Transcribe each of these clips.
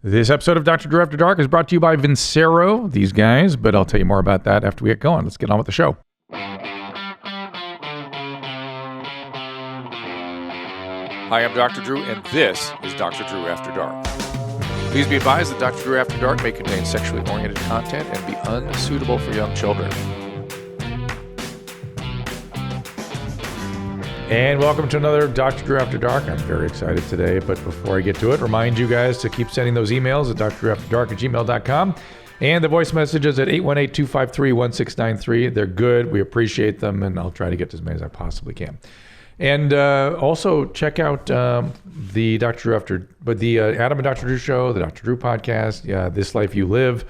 This episode of Dr. Drew After Dark is brought to you by Vincero, these guys, but I'll tell you more about that after we get going. Let's get on with the show. Hi, I'm Dr. Drew, and this is Dr. Drew After Dark. Please be advised that Dr. Drew After Dark may contain sexually oriented content and be unsuitable for young children. And welcome to another Dr. Drew After Dark. I'm very excited today, but before I get to it, remind you guys to keep sending those emails at drdrewafterdark@gmail.com and the voice messages at 818-253-1693. They're good. We appreciate them, and I'll try to get to as many as I possibly can. And also check out the Adam and Dr. Drew show, the Dr. Drew podcast, This Life You Live,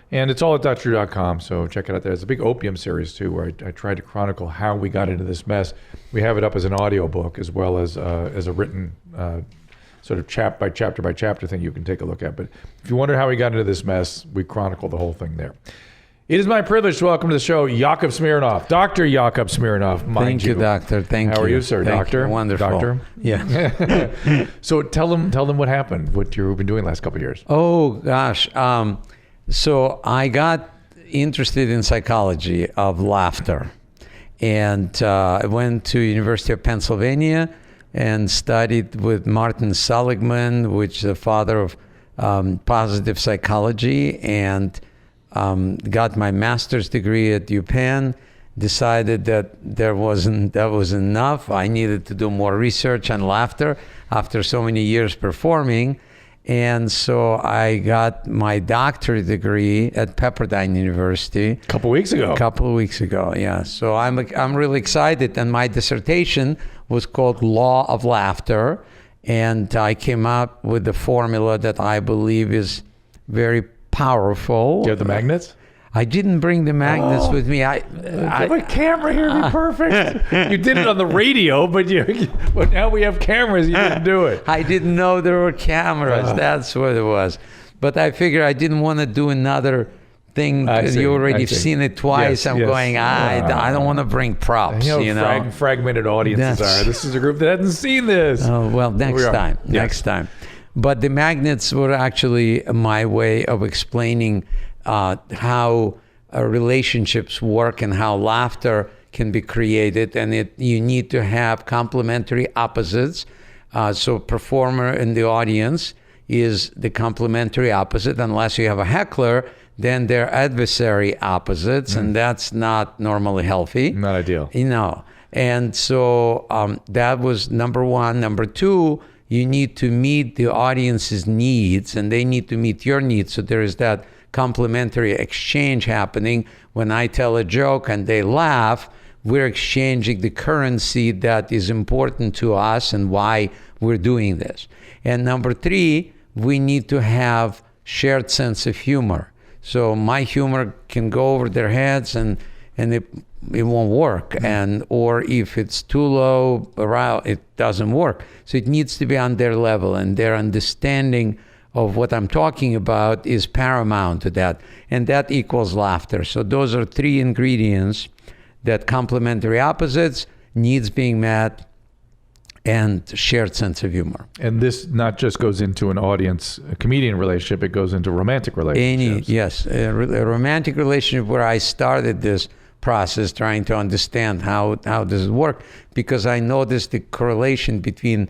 and it's all at drdrew.com, so check it out there. It's a big opium series, too, where I tried to chronicle how we got into this mess. We have it up as an audio book as well as a written sort of chapter thing you can take a look at. But if you wonder how we got into this mess, we chronicle the whole thing there. It is my privilege to welcome to the show Yakov Smirnoff, Dr. Yakov Smirnoff. Thank you, doctor. Thank you. How are you, sir? Doctor? You. Wonderful. Doctor? Yeah. So tell them what happened, what you've been doing the last couple of years. Oh, gosh. So I got interested in psychology of laughter. And I went to University of Pennsylvania and studied with Martin Seligman, which is the father of positive psychology, and got my master's degree at UPenn, decided that that was enough. I needed to do more research on laughter after so many years performing. And so I got my doctorate degree at Pepperdine University. A couple of weeks ago, yeah. So I'm really excited. And my dissertation was called Law of Laughter. And I came up with the formula that I believe is very powerful. Do you have the magnets? I didn't bring the magnets with me. I have a camera here would be perfect. You did it on the radio, but now we have cameras. You didn't do it. I didn't know there were cameras. That's what it was. But I figured I didn't want to do another thing. You already seen it twice. Yes, I don't want to bring props. Fragmented audiences are. This is a group that hasn't seen this. Oh, well, next time. But the magnets were actually my way of explaining how relationships work and how laughter can be created. And you need to have complementary opposites. So performer in the audience is the complementary opposite. Unless you have a heckler, then they're adversary opposites, and that's not normally healthy. Not ideal. And so that was number one. Number two, you need to meet the audience's needs, and they need to meet your needs. So there is that complementary exchange happening. When I tell a joke and they laugh, we're exchanging the currency that is important to us and why we're doing this. And number three, we need to have shared sense of humor. So my humor can go over their heads and it won't work. Or if it's too low, it doesn't work. So it needs to be on their level, and their understanding of what I'm talking about is paramount to that. And that equals laughter. So those are three ingredients: that complementary opposites, needs being met, and shared sense of humor. And this not just goes into an audience-comedian relationship, it goes into romantic relationships. A romantic relationship where I started this process trying to understand how does it work, because I noticed the correlation between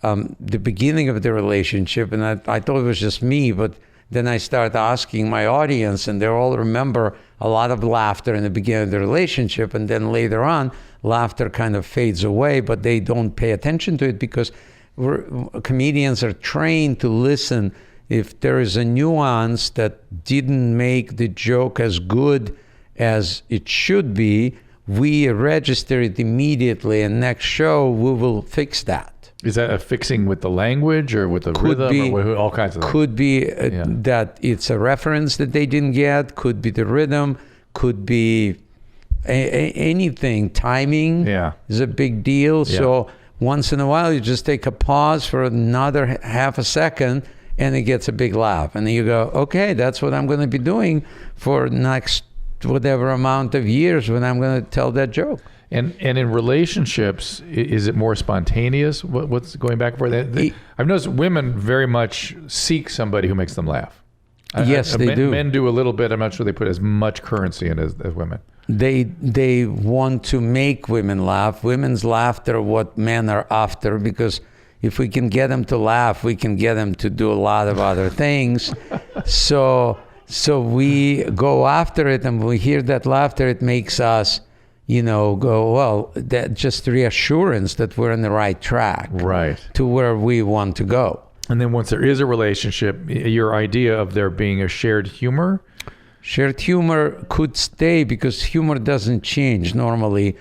the beginning of the relationship, and I thought it was just me, but then I started asking my audience, and they all remember a lot of laughter in the beginning of the relationship, and then later on, laughter kind of fades away, but they don't pay attention to it because comedians are trained to listen. If there is a nuance that didn't make the joke as good as it should be, we register it immediately, and next show we will fix that. Is that a fixing with the language or with the rhythm or all kinds of things? Could be that it's a reference that they didn't get, could be the rhythm, could be anything. Timing is a big deal. Yeah. So once in a while, you just take a pause for another half a second, and it gets a big laugh. And then you go, okay, that's what I'm going to be doing for next whatever amount of years when I'm going to tell that joke. And in relationships, is it more spontaneous? What's going back and forth? I've noticed women very much seek somebody who makes them laugh. Yes, they do. Men do a little bit. I'm not sure they put as much currency in as women. They want to make women laugh. Women's laughter, what men are after, because if we can get them to laugh, we can get them to do a lot of other things. So we go after it, and when we hear that laughter, it makes us, go, well, that just reassurance that we're on the right track, right, to where we want to go. And then once there is a relationship, your idea of there being a shared humor? Shared humor could stay because humor doesn't change normally.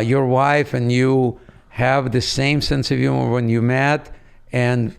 Your wife and you have the same sense of humor when you met, and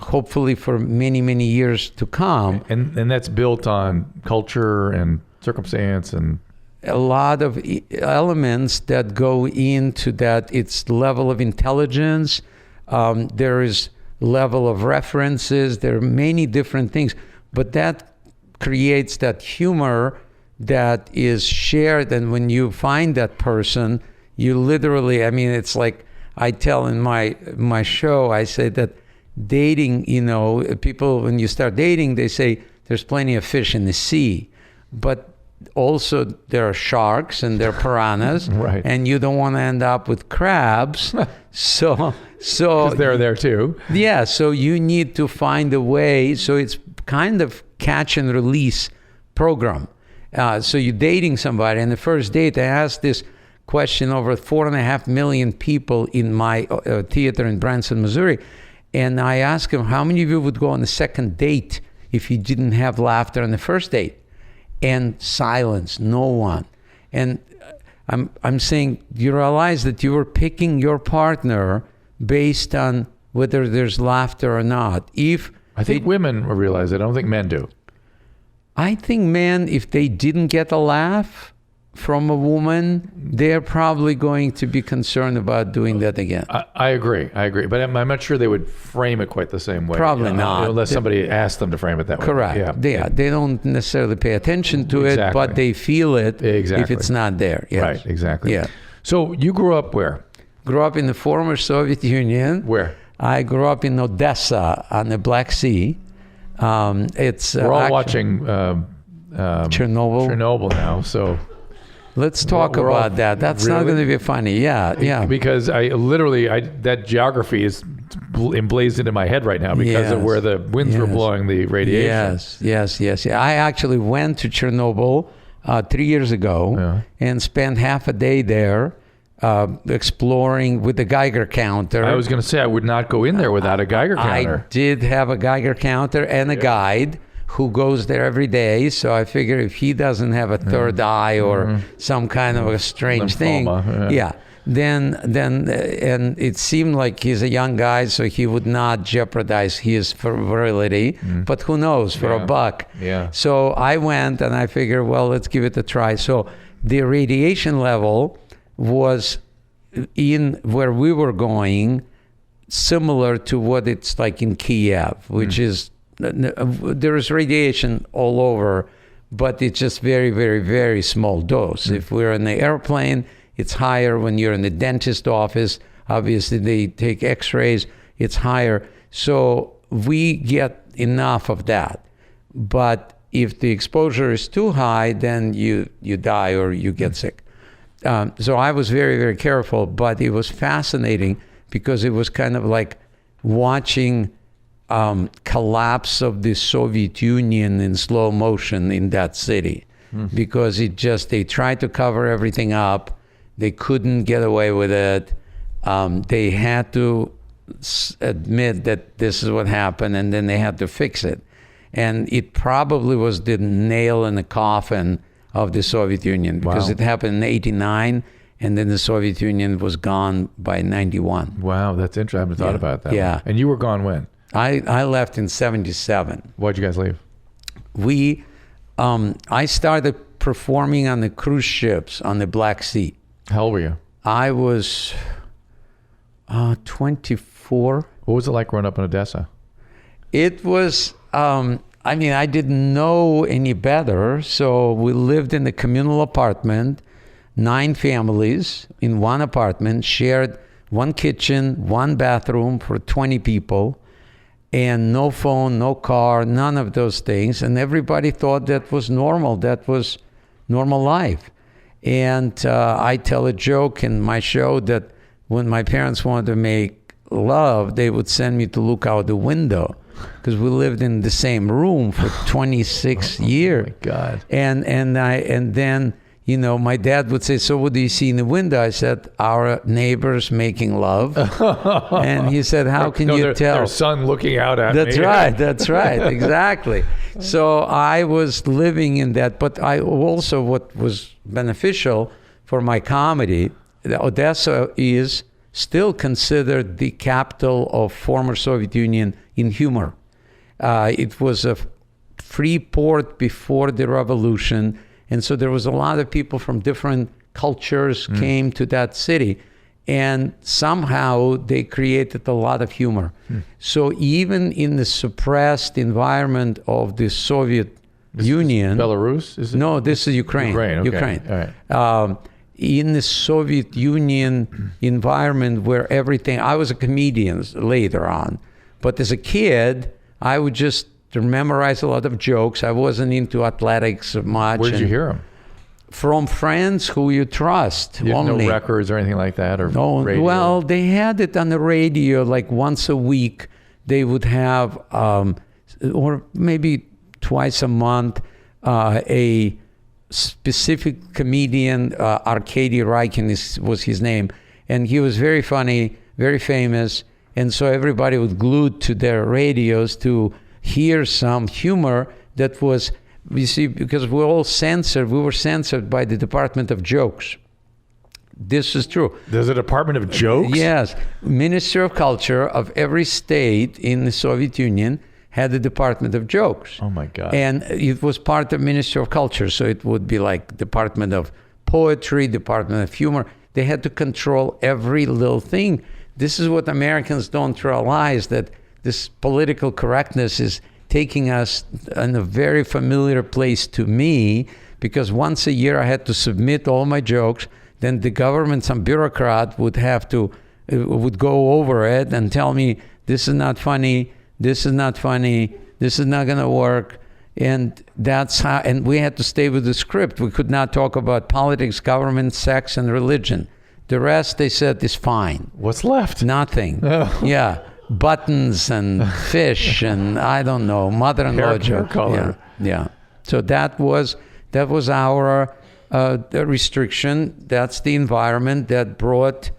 hopefully for many, many years to come. And that's built on culture and circumstance and a lot of elements that go into that. It's level of intelligence. There is level of references. There are many different things, but that creates that humor that is shared. And when you find that person, you literally, it's like I tell in my show, I say that dating, people, when you start dating, they say there's plenty of fish in the sea, but also there are sharks and there are piranhas, right, and you don't want to end up with crabs. so they're there too. Yeah, so you need to find a way. So it's kind of catch and release program. So you're dating somebody, and the first date, I asked this question over 4.5 million people in my theater in Branson, Missouri, and I asked him, how many of you would go on the second date if you didn't have laughter on the first date? And silence, no one. And I'm saying, you realize that you were picking your partner based on whether there's laughter or not. I think women realize it. I don't think men do. I think men, if they didn't get a laugh from a woman, they're probably going to be concerned about doing that again. I agree. But I'm not sure they would frame it quite the same way. Probably not. Unless somebody asked them to frame it that way. Correct. Yeah. They don't necessarily pay attention to it, but they feel it if it's not there. Yes. Right, exactly. Yeah. So you grew up where? Grew up in the former Soviet Union. Where? I grew up in Odessa on the Black Sea. We're all watching Chernobyl now, so let's talk about that. That's not going to be funny. Yeah. Because that geography is emblazoned in my head right now because of where the winds were blowing the radiation. Yes. I actually went to Chernobyl 3 years ago and spent half a day there. Exploring with the Geiger counter. I was going to say, I would not go in there without a Geiger counter. I did have a Geiger counter and a guide who goes there every day. So I figure if he doesn't have a third eye or some kind of a strange lymphoma, then and it seemed like he's a young guy, so he would not jeopardize his virility. But who knows, for a buck. Yeah. So I went and I figured, well, let's give it a try. So the radiation level was in where we were going similar to what it's like in Kiev, which is, there is radiation all over, but it's just very, very, very small dose. If we're in the airplane, it's higher. When you're in the dentist office, obviously they take x-rays, it's higher. So we get enough of that. But if the exposure is too high, then you die or you get sick. So I was very, very careful, but it was fascinating because it was kind of like watching collapse of the Soviet Union in slow motion in that city, because they tried to cover everything up. They couldn't get away with it. They had to admit that this is what happened, and then they had to fix it. And it probably was the nail in the coffin of the Soviet Union, because it happened in 1989, and then the Soviet Union was gone by 1991. Wow, that's interesting. I haven't thought about that. Yeah. One. And you were gone when? I left in 1977. Why'd you guys leave? I started performing on the cruise ships on the Black Sea. How old were you? I was 24. What was it like growing up in Odessa? It was, I mean, I didn't know any better. So we lived in a communal apartment, 9 families in one apartment, shared one kitchen, one bathroom for 20 people, and no phone, no car, none of those things. And everybody thought that was normal. That was normal life. And I tell a joke in my show that when my parents wanted to make love, they would send me to look out the window because we lived in the same room for 26 years. Oh my God. And then, you know, my dad would say, so what do you see in the window? I said, our neighbors making love. And he said, how can you tell? Their son looking out at That's me. That's right, exactly. So I was living in that, but I also, what was beneficial for my comedy, Odessa is still considered the capital of former Soviet Union in humor. It was a free port before the revolution, and so there was a lot of people from different cultures came to that city, and somehow they created a lot of humor. So even in the suppressed environment of the Soviet Union, Belarus? Is it? No, this is Ukraine. Ukraine, okay. Ukraine. All right. In the Soviet Union environment where everything, I was a comedian later on, but as a kid, I would just memorize a lot of jokes. I wasn't into athletics much. Where did you hear them? From friends who you trust. You had only. no records or anything like that? Or No, radio? well, they had it on the radio like once a week. They would have, or maybe twice a month, a specific comedian, Arkady Rykin was his name, and he was very funny, very famous, and so everybody would glue to their radios to hear some humor that was, you see, because we were censored by the Department of Jokes. This is true. There's a Department of Jokes? Yes. Ministry of Culture of every state in the Soviet Union had a Department of Jokes. Oh my God. And it was part of Ministry of Culture, so it would be like Department of Poetry, Department of Humor. They had to control every little thing. This is what Americans don't realize, that this political correctness is taking us in a very familiar place to me, because once a year I had to submit all my jokes. Then the government, some bureaucrat would go over it and tell me, this is not funny, this is not funny, this is not going to work. And that's how, and we had to stay with the script. We could not talk about politics, government, sex, and religion. The rest, they said, is fine. What's left? Nothing. Yeah. Buttons and fish and I don't know, mother-in-law joke. color. Yeah. So that was our the restriction. That's the environment that brought,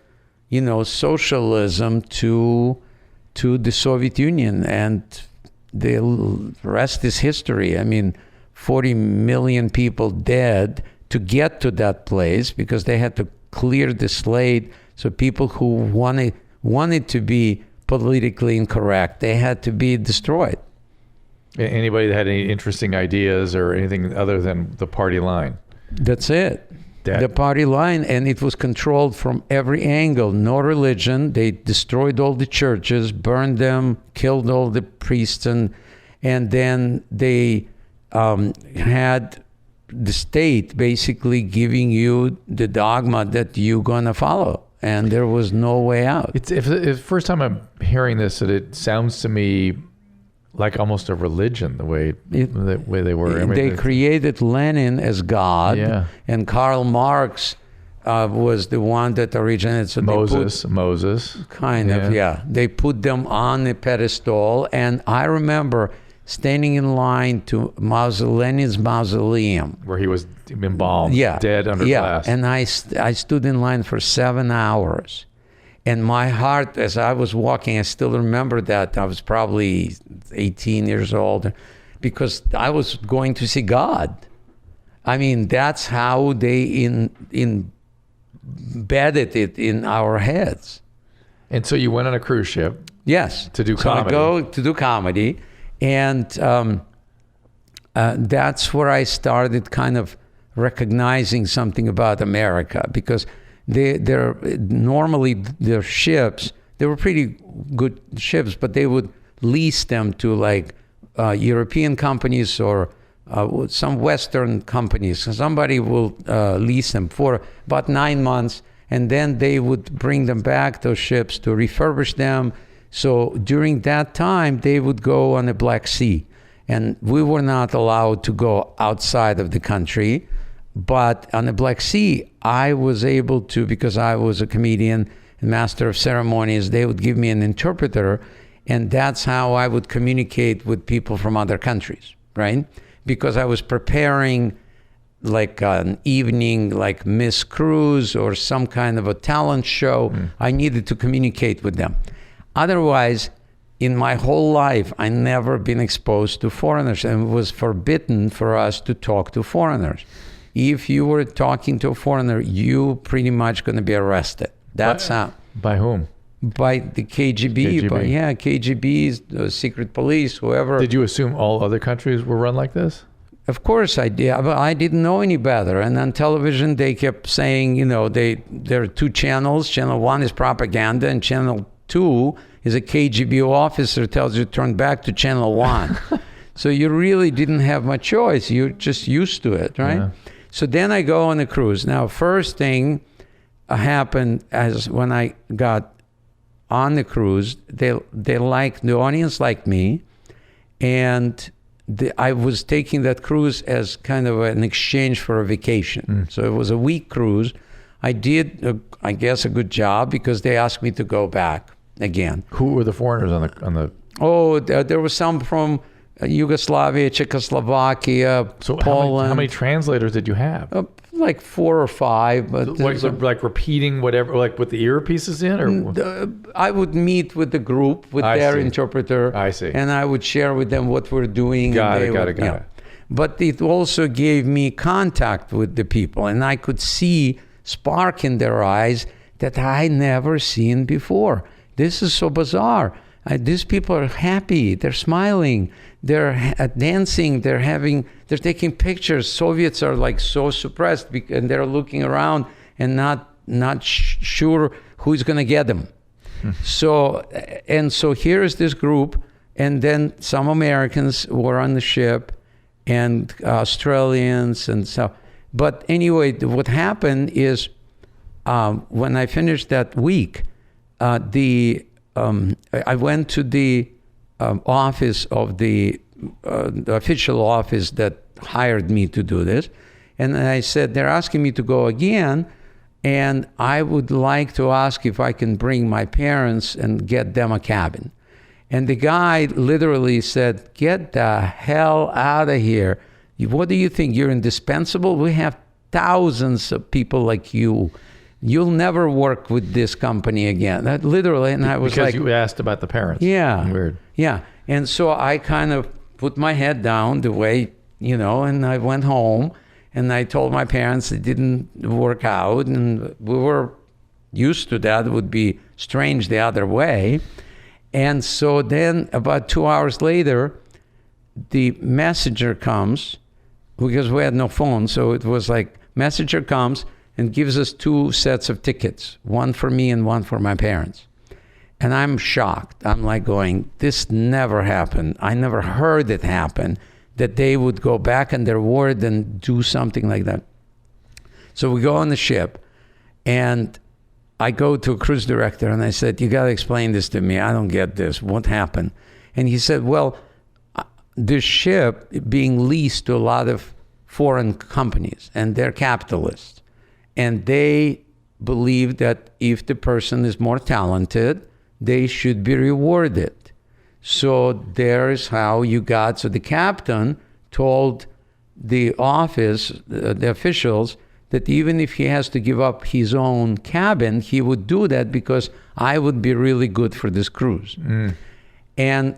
socialism to the Soviet Union, and the rest is history. I mean, 40 million people dead to get to that place because they had to clear the slate. So people who wanted to be politically incorrect, they had to be destroyed. Anybody that had any interesting ideas or anything other than the party line? That's it. The party line, and it was controlled from every angle. No religion. They destroyed all the churches, burned them, killed all the priests, and then they had the state basically giving you the dogma that you're gonna follow, and there was no way out. It's the first time I'm hearing this, that it sounds to me like almost a religion, the way they were. I mean, they created Lenin as God, Yeah. and Karl Marx was the one that originated. So Moses. Kind of, yeah. They put them on a pedestal, and I remember standing in line to Lenin's mausoleum. Where he was embalmed, dead under glass. And I stood in line for 7 hours. And my heart, as I was walking, I still remember that. I was probably 18 years old, because I was going to see God. I mean, that's how they embedded it in our heads. And so you went on a cruise ship. Yes. To do comedy. So I go to do comedy. And that's where I started kind of recognizing something about America, because normally their ships, they were pretty good ships, but they would lease them to like European companies or some Western companies. Somebody will lease them for about 9 months, and then they would bring them back, those ships, to refurbish them. So during that time, they would go on the Black Sea. And we were not allowed to go outside of the country. But on the Black Sea, I was able to, because I was a comedian and master of ceremonies, they would give me an interpreter. And that's how I would communicate with people from other countries, right? Because I was preparing like an evening, like Miss Cruise or some kind of a talent show. I needed to communicate with them. Otherwise, in my whole life, I never been exposed to foreigners, and it was forbidden for us to talk to foreigners. If you were talking to a foreigner, you pretty much going to be arrested. That's how. By whom? By the KGB. KGB. KGB, the secret police, whoever. Did you assume all other countries were run like this? Of course I did, but I didn't know any better. And on television, they kept saying, there are two channels. Channel 1 is propaganda, and Channel 2 is a KGB officer tells you to turn back to Channel 1. So you really didn't have much choice. You're just used to it, right? Yeah. So then I go on a cruise. Now, first thing happened as when I got on the cruise, the audience liked me, and I was taking that cruise as kind of an exchange for a vacation. So it was a week cruise. I did, I guess, a good job because they asked me to go back again. Who were the foreigners on the? Oh, there were some from Yugoslavia, Czechoslovakia, Poland. How many translators did you have? Like 4 or 5. But like repeating whatever, like with the earpieces in, or I would meet with the group with their interpreter. I see. And I would share with them what we're doing. Got it. But it also gave me contact with the people, and I could see spark in their eyes that I never seen before. This is so bizarre. These people are happy. They're smiling. They're dancing. They're taking pictures. Soviets are like so suppressed, and they're looking around and not sure who's going to get them. So here's this group, and then some Americans were on the ship, and Australians and so. But anyway, what happened is when I finished that week, I went to the office of the official office that hired me to do this, and I said, they're asking me to go again, and I would like to ask if I can bring my parents and get them a cabin. And the guy literally said, get the hell out of here. What do you think? You're indispensable? We have thousands of people like you. You'll never work with this company again. That literally, and I was because like... you asked about the parents. Yeah. Weird. Yeah. And so I kind of put my head down the way, and I went home, and I told my parents it didn't work out, and we were used to that. It would be strange the other way. And so then about 2 hours later, the messenger comes, because we had no phone, so it was like, messenger comes and gives us 2 sets of tickets, one for me and one for my parents. And I'm shocked. I'm like going, this never happened. I never heard it happen, that they would go back on their word and do something like that. So we go on the ship, and I go to a cruise director, and I said, you got to explain this to me. I don't get this. What happened? And he said, well, the ship being leased to a lot of foreign companies, and they're capitalists. And they believe that if the person is more talented, they should be rewarded. So there's how you got. So the captain told the office, the officials, that even if he has to give up his own cabin, he would do that because I would be really good for this cruise. And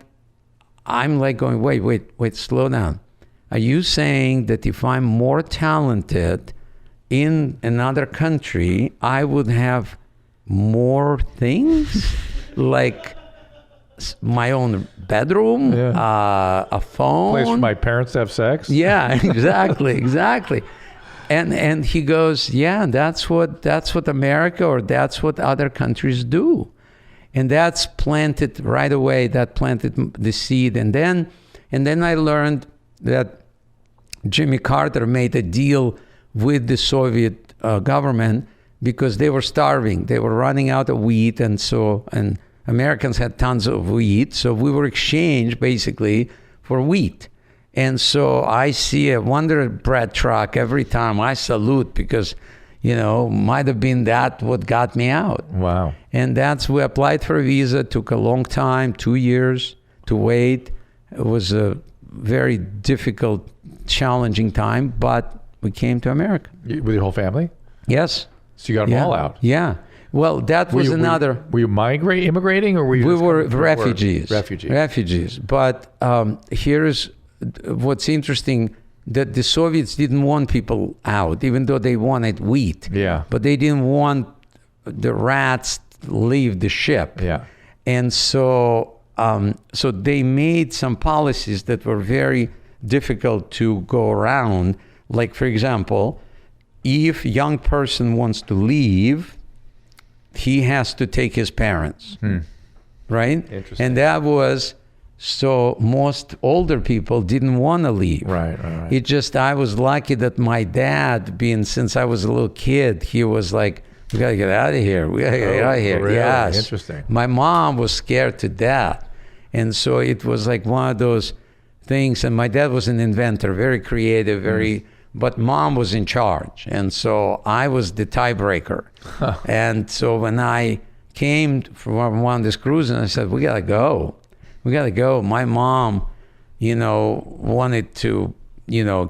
I'm like going, wait, slow down. Are you saying that if I'm more talented in another country, I would have more things? Like my own bedroom, a phone, place for my parents to have sex. Yeah, exactly. And he goes, yeah, that's what America, or that's what other countries do. And that's planted right away. That planted the seed. And then And then I learned that Jimmy Carter made a deal with the Soviet government because they were starving. They were running out of wheat, and Americans had tons of wheat. So we were exchanged basically for wheat. And so I see a Wonder Bread truck every time. I salute because, might have been that what got me out. Wow. And we applied for a visa. Took a long time, 2 years to wait. It was a very difficult, challenging time, but we came to America. With your whole family? Yes. So you got them all out? Yeah. Well, that was another... Were you immigrating, or were you... We were refugees. Refugees. But here's what's interesting, that the Soviets didn't want people out, even though they wanted wheat. Yeah. But they didn't want the rats to leave the ship. Yeah. And so they made some policies that were very difficult to go around. Like, for example, if a young person wants to leave, he has to take his parents, right? Interesting. And that was, so most older people didn't want to leave. Right. It just, I was lucky that my dad, since I was a little kid, he was like, we got to get out of here. We got to get out of here. Really? Yes. Interesting. My mom was scared to death. And so it was like one of those things. And my dad was an inventor, very creative, but mom was in charge. And so I was the tiebreaker. And so when I came from one of these cruises, I said, we got to go. We got to go. My mom, wanted to,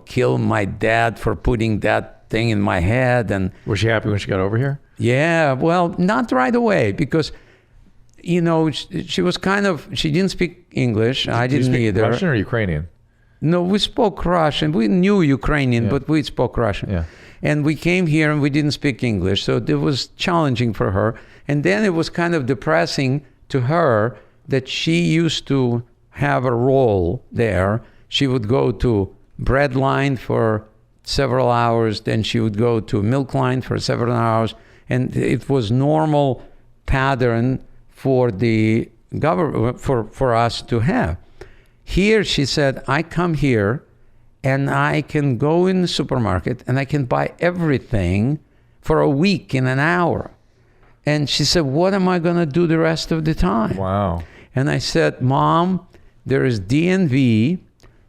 kill my dad for putting that thing in my head. And was she happy when she got over here? Yeah, well, not right away, because, she was she didn't speak English. I didn't either. Russian or Ukrainian? No, we spoke Russian. We knew Ukrainian, but we spoke Russian. Yeah. And we came here and we didn't speak English. So it was challenging for her. And then it was kind of depressing to her that she used to have a role there. She would go to bread line for several hours. Then she would go to milk line for several hours. And it was normal pattern for the government, for us to have. Here, she said, I come here and I can go in the supermarket and I can buy everything for a week in an hour. And she said, what am I going to do the rest of the time? Wow. And I said, Mom, there is DNV.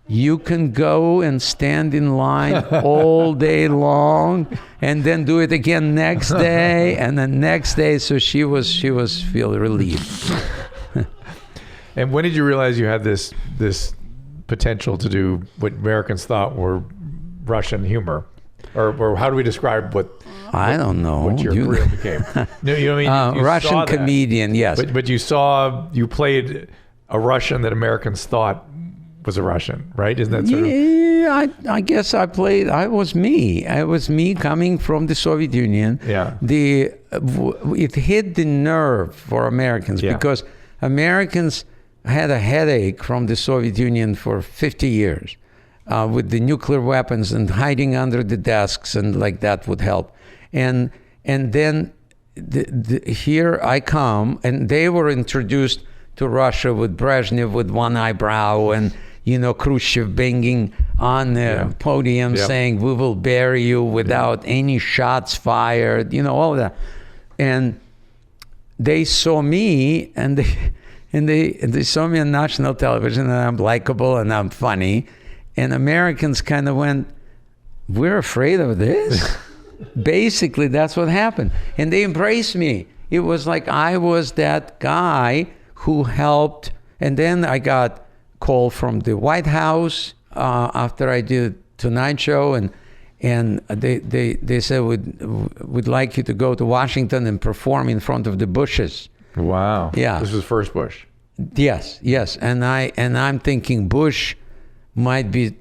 You can go and stand in line all day long and then do it again next day and the next day. So she was feel relieved. And when did you realize you had this potential to do what Americans thought were Russian humor? Or how do we describe I don't know. What your career became? No, you know what I mean? You Russian comedian, yes. But you played a Russian that Americans thought was a Russian, right? Isn't that sort of? Yeah, I guess I was me. I was me coming from the Soviet Union. Yeah. It hit the nerve for Americans because Americans had a headache from the Soviet Union for 50 years with the nuclear weapons and hiding under the desks, and like that would help. And then here I come, and they were introduced to Russia with Brezhnev with one eyebrow, and Khrushchev banging on the podium saying, we will bury you without any shots fired, all of that. And they saw me, and they saw me on national television, and I'm likable and I'm funny. And Americans kind of went, we're afraid of this? Basically, that's what happened. And they embraced me. It was like I was that guy who helped. And then I got call from the White House after I did Tonight Show, and they said we'd like you to go to Washington and perform in front of the Bushes. Wow. Yeah. This was first Bush. Yes. And I'm thinking Bush might be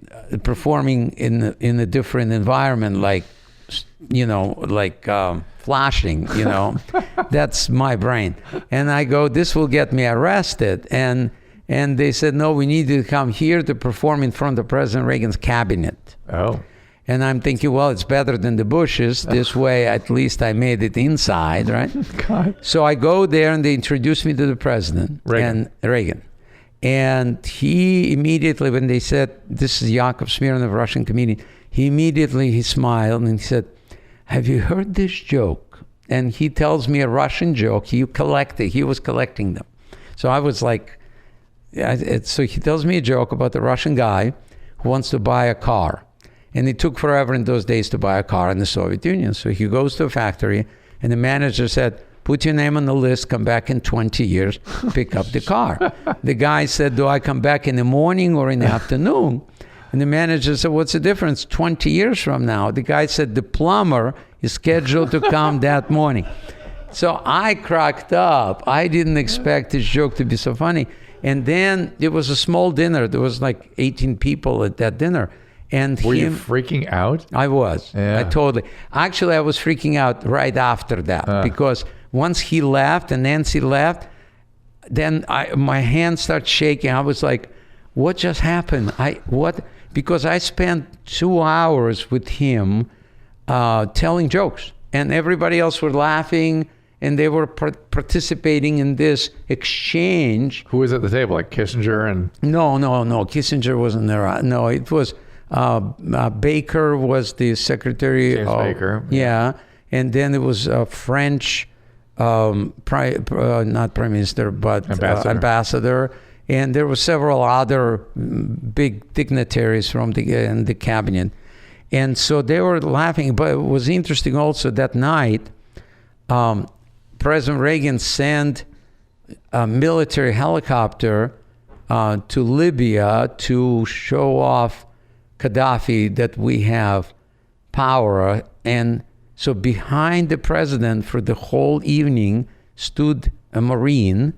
performing in a different environment, like flashing. That's my brain. And I go, this will get me arrested. And they said, no, we need you to come here to perform in front of President Reagan's cabinet. Oh. And I'm thinking, well, it's better than the Bushes. This way, at least I made it inside, right? God. So I go there, and they introduce me to the president, Reagan. And he immediately, when they said, this is Yakov Smirnoff, Russian comedian, he smiled and he said, have you heard this joke? And he tells me a Russian joke. He was collecting them. So I was like, so he tells me a joke about the Russian guy who wants to buy a car. And it took forever in those days to buy a car in the Soviet Union. So he goes to a factory and the manager said, put your name on the list, come back in 20 years, pick up the car. The guy said, do I come back in the morning or in the afternoon? And the manager said, what's the difference 20 years from now? The guy said, the plumber is scheduled to come that morning. So I cracked up. I didn't expect this joke to be so funny. And then it was a small dinner. There was like 18 people at that dinner. And were you freaking out? I was. Yeah. I totally. Actually, I was freaking out right after that because once he left and Nancy left, then my hands started shaking. I was like, what just happened? Because I spent 2 hours with him telling jokes, and everybody else were laughing, and they were participating in this exchange. Who was at the table, like Kissinger and? No. Kissinger wasn't there. No, it was Baker was the secretary. James Baker. Yeah, and then it was a French, not prime minister, but ambassador. And there were several other big dignitaries from in the cabinet. And so they were laughing. But it was interesting also that night, President Reagan sent a military helicopter to Libya to show off Gaddafi that we have power. And so behind the president for the whole evening stood a Marine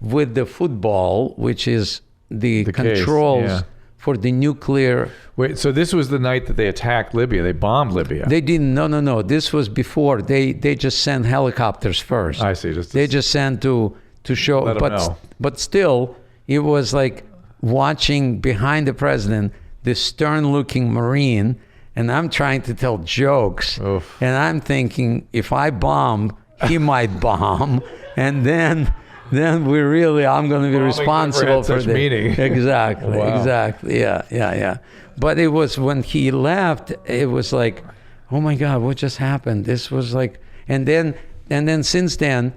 with the football, which is the controls for the nuclear. Wait, so this was the night that they attacked Libya. They bombed Libya. They didn't. No. This was before. They just sent helicopters first. I see. They just sent to show. Let them know. But still, it was like watching behind the president, this stern-looking Marine, and I'm trying to tell jokes. Oof. And I'm thinking, if I bomb, he might bomb. And then I'm going to be responsible for the meeting. Exactly. Wow. Exactly. Yeah. But it was when he left, it was like, oh my God, what just happened? This was like, and then since then,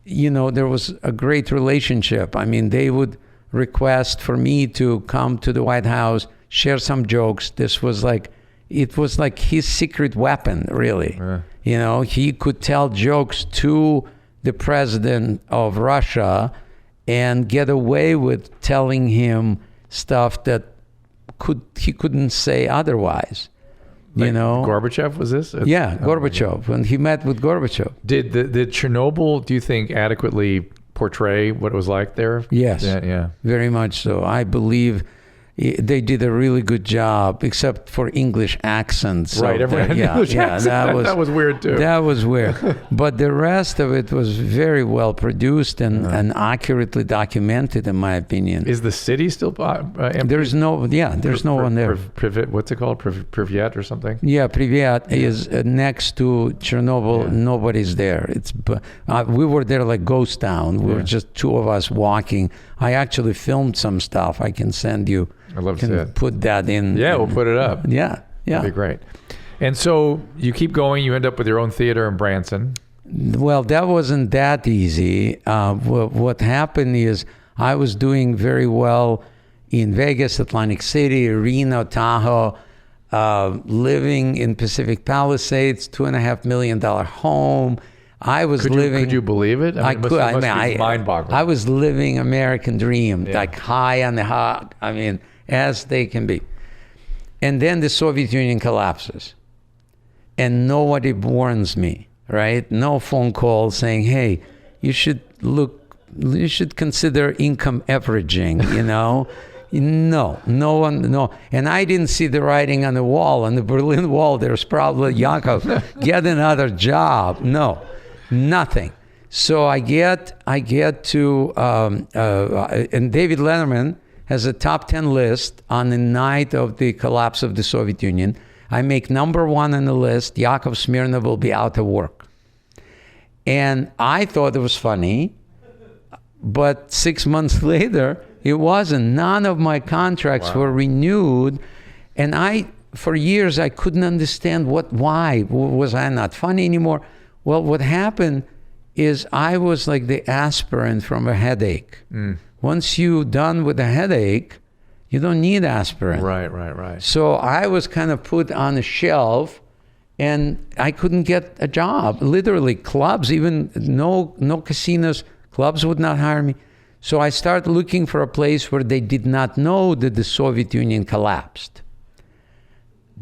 there was a great relationship. I mean, they would request for me to come to the White House, share some jokes. It was like his secret weapon, really. He could tell jokes to the president of Russia and get away with telling him stuff that he couldn't say otherwise. Gorbachev was this? Gorbachev. When he met with Gorbachev. Did Chernobyl, do you think, adequately portray what it was like there? Yes. Yeah. Very much so. I believe they did a really good job, except for English accents. Right, everyone had English accent. That was weird too. That was weird. But the rest of it was very well produced and accurately documented, in my opinion. Is the city still empty? There's no one there. What's it called? Pripyat or something? Yeah, Pripyat is next to Chernobyl. Yeah. Nobody's there. We were there like ghost town. We were just two of us walking. I actually filmed some stuff. I can send you. I'd love to see it. Put that in. Yeah, we'll put it up. Yeah. That'd be great. And so you keep going. You end up with your own theater in Branson. Well, that wasn't that easy. What happened is I was doing very well in Vegas, Atlantic City, Reno, Tahoe, living in Pacific Palisades, $2.5 million home. I was living. Could you believe it? I could. Mind-boggling. I was living American dream, like high on the hog. I mean, as they can be. And then the Soviet Union collapses, and nobody warns me. Right? No phone call saying, "Hey, you should consider income averaging." No, no one, no. And I didn't see the writing on the wall, on the Berlin Wall. There's probably, Yakov, get another job. No. Nothing. So I get to, and David Letterman has a top 10 list on the night of the collapse of the Soviet Union. I make number 1 on the list. Yakov Smirnoff will be out of work. And I thought it was funny, but 6 months later, It wasn't. None of my contracts were renewed. And for years, I couldn't understand why. Was I not funny anymore? Well, what happened is I was like the aspirin from a headache. Once you're done with a headache, you don't need aspirin. Right. So I was kind of put on a shelf, and I couldn't get a job. Literally, clubs, even no casinos, clubs would not hire me. So I started looking for a place where they did not know that the Soviet Union collapsed.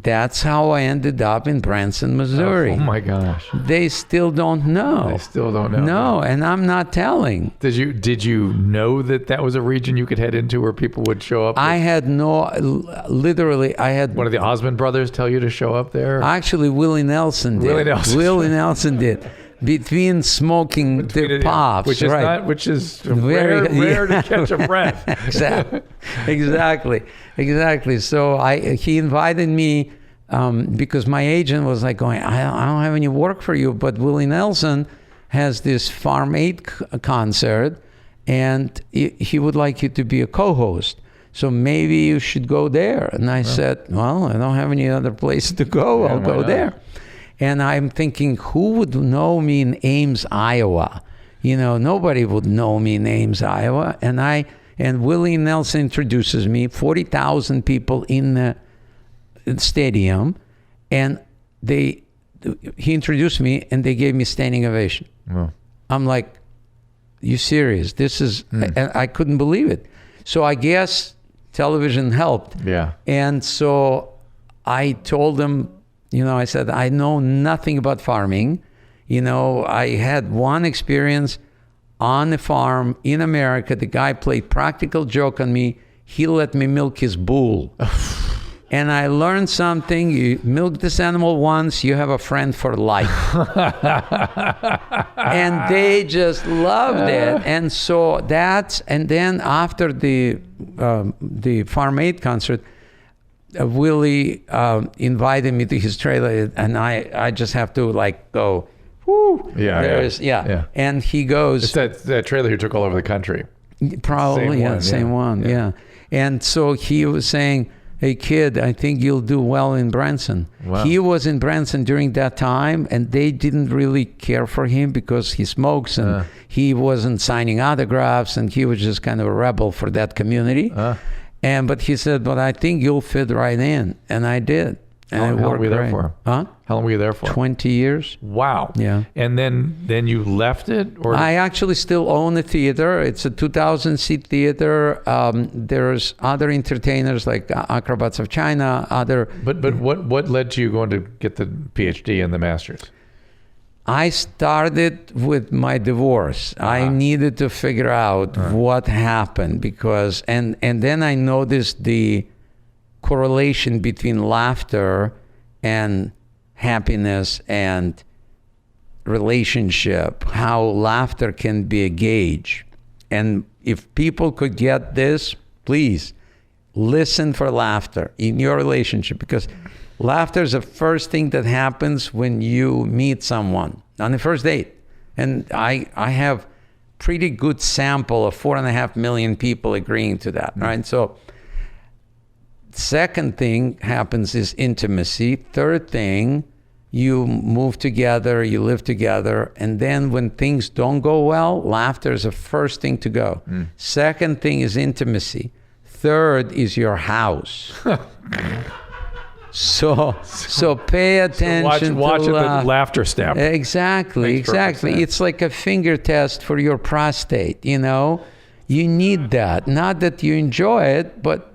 That's how I ended up in Branson, Missouri. Oh my gosh. They still don't know. They still don't know. No, and I'm not telling. Did you know that was a region you could head into where people would show up? I had literally, I had... One of the Osmond brothers tell you to show up there? Actually, Willie Nelson did. Willie Nelson did. Between smoking the pops, which is right? Which is rare to catch a breath. Exactly. So he invited me because my agent was like going, I don't have any work for you, but Willie Nelson has this Farm Aid concert, and he would like you to be a co-host. So maybe you should go there. And I said, well, I don't have any other place to go. I'll go there. And I'm thinking, who would know me in Ames, Iowa? Nobody would know me in Ames, Iowa. And Willie Nelson introduces me, 40,000 people in the stadium. And he introduced me, and they gave me standing ovation. Oh. I'm like, you serious? This is, and I couldn't believe it. So I guess television helped. Yeah. And so I told them, I said, I know nothing about farming. I had one experience on a farm in America. The guy played practical joke on me. He let me milk his bull. And I learned something. You milk this animal once, you have a friend for life. And they just loved it. And so and then after the Farm Aid concert, Willie invited me to his trailer, and I just have to go, whoo. Yeah. And he goes. It's that trailer you took all over the country. Probably, same one. And so he was saying, hey kid, I think you'll do well in Branson. Wow. He was in Branson during that time, and they didn't really care for him because he smokes, and he wasn't signing autographs, and he was just kind of a rebel for that community. But he said, but I think you'll fit right in. And I did. And How long were you there for? Huh? How long were you there for? 20 years. Wow. Yeah. And then you left it? Or I actually still own a theater. It's a 2,000-seat theater. There's other entertainers like Acrobats of China, But what led to you going to get the PhD and the master's? I started with my divorce. I needed to figure out what happened because, and then I noticed the correlation between laughter and happiness and relationship, how laughter can be a gauge. And if people could get this, please listen for laughter in your relationship, because laughter is the first thing that happens when you meet someone on the first date. And I have pretty good sample of 4.5 million people agreeing to that, right? So second thing happens is intimacy. Third thing, you move together, you live together, and then when things don't go well, laughter is the first thing to go. Second thing is intimacy. Third is your house. So pay attention. Watch the laughter step. Exactly. It's like a finger test for your prostate. You need that. Not that you enjoy it, but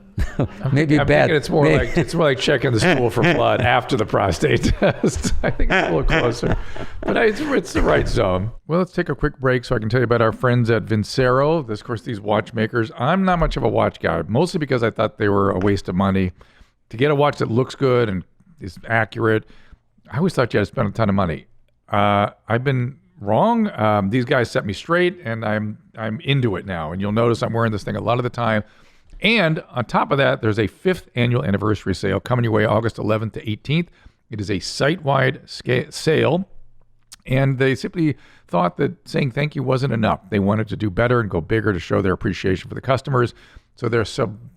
maybe I'm bad. It's more like checking the stool for blood after the prostate test. I think it's a little closer, but it's the right zone. Well, let's take a quick break so I can tell you about our friends at Vincero. Of course, these watchmakers. I'm not much of a watch guy, mostly because I thought they were a waste of money. To get a watch that looks good and is accurate, I always thought you had to spend a ton of money. I've been wrong. These guys set me straight, and I'm into it now. And you'll notice I'm wearing this thing a lot of the time. And on top of that, there's a 5th annual anniversary sale coming your way August 11th to 18th. It is a site-wide sale, And they simply thought that saying thank you wasn't enough. They wanted to do better and go bigger to show their appreciation for the customers. So they're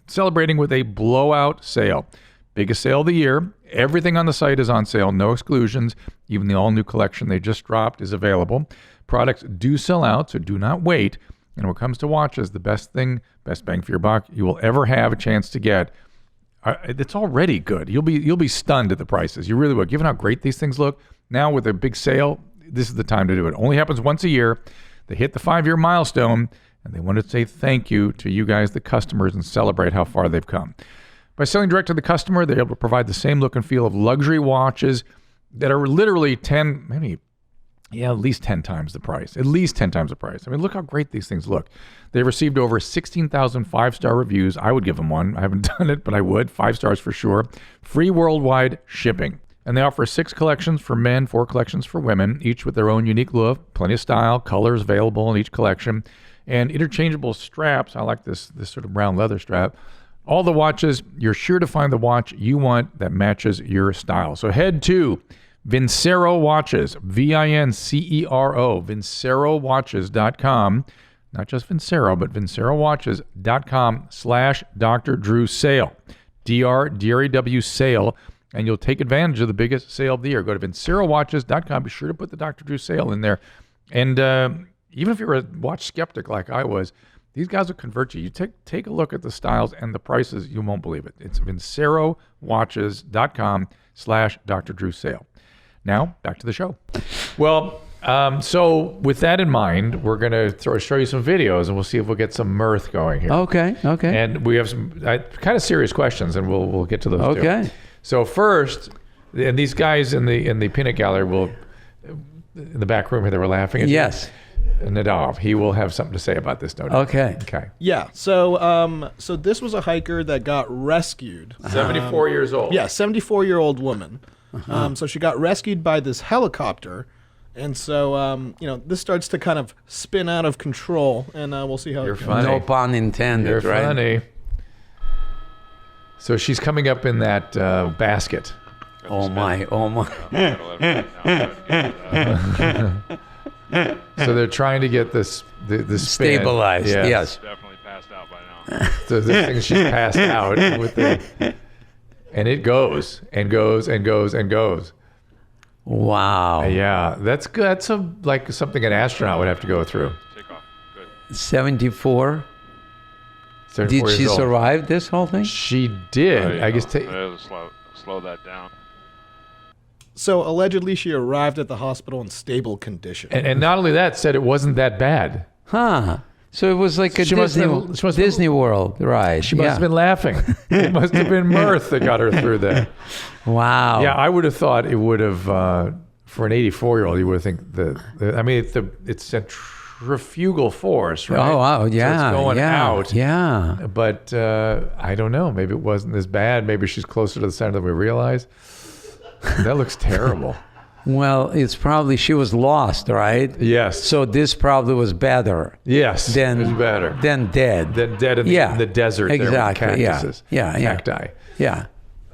celebrating with a blowout sale. Biggest sale of the year. Everything on the site is on sale, no exclusions. Even the all-new collection they just dropped is available. Products do sell out, so do not wait. And when it comes to watches, the best bang for your buck you will ever have a chance to get. It's already good. You'll be stunned at the prices. You really will. Given how great these things look, now with a big sale, this is the time to do it. Only happens once a year. They hit the 5-year milestone, and they wanted to say thank you to you guys, the customers, and celebrate how far they've come. By selling direct to the customer, they're able to provide the same look and feel of luxury watches that are literally at least 10 times the price. At least 10 times the price. I mean, look how great these things look. They've received over 16,000 5-star reviews. I would give them one. I haven't done it, but I would. 5 stars for sure. Free worldwide shipping. And they offer 6 collections for men, 4 collections for women, each with their own unique look, plenty of style, colors available in each collection, and interchangeable straps. I like this sort of brown leather strap. All the watches, you're sure to find the watch you want that matches your style. So head to Vincero Watches, Vincero, VinceroWatches.com. Not just Vincero, but VinceroWatches.com/Dr. Drew Sale, DREW Sale, and you'll take advantage of the biggest sale of the year. Go to VinceroWatches.com. Be sure to put the Dr. Drew Sale in there. And even if you're a watch skeptic like I was, these guys will convert you. You take a look at the styles and the prices. You won't believe it. It's VinceroWatches.com/Dr. Drew Sale. Now, back to the show. Well, so with that in mind, we're going to show you some videos, and we'll see if we'll get some mirth going here. Okay. And we have some kind of serious questions, and we'll get to those too. Okay. So first, and these guys in the peanut gallery in the back room here, they were laughing at you. Yes. Nadav, he will have something to say about this, no doubt. Okay. Yeah. So this was a hiker that got rescued. 74 years old. Yeah, 74-year-old woman. So she got rescued by this helicopter, and so this starts to kind of spin out of control, and we'll see how. You're it goes. funny. No pun intended. You're right? funny. So she's coming up in that basket. Oh my. So they're trying to get the spin. Stabilized. Yes. Definitely passed out by now. So this thing she's passed out with and it goes and goes and goes and goes. Wow. Yeah, that's good. That's like something an astronaut would have to go through. Take off. Good. 74. 74 Did she years old. survive this whole thing? She did. I guess. Slow that down. So allegedly, she arrived at the hospital in stable condition. And not only that, said it wasn't that bad. Huh. So it was like a She must have- Disney World, right? She must have been laughing. It must have been mirth that got her through that. Wow. Yeah, I would have thought it would have, for an 84-year-old, you would think it's centrifugal force, right? Oh, wow. Yeah. So it's going out. Yeah. But I don't know. Maybe it wasn't as bad. Maybe she's closer to the center than we realize. That looks terrible. Well, it's probably she was lost, right? Yes. So this probably was better. Yes. Than it's better. Than dead. Than dead in the desert. Exactly. There with cactuses. Yeah. Cacti. Yeah.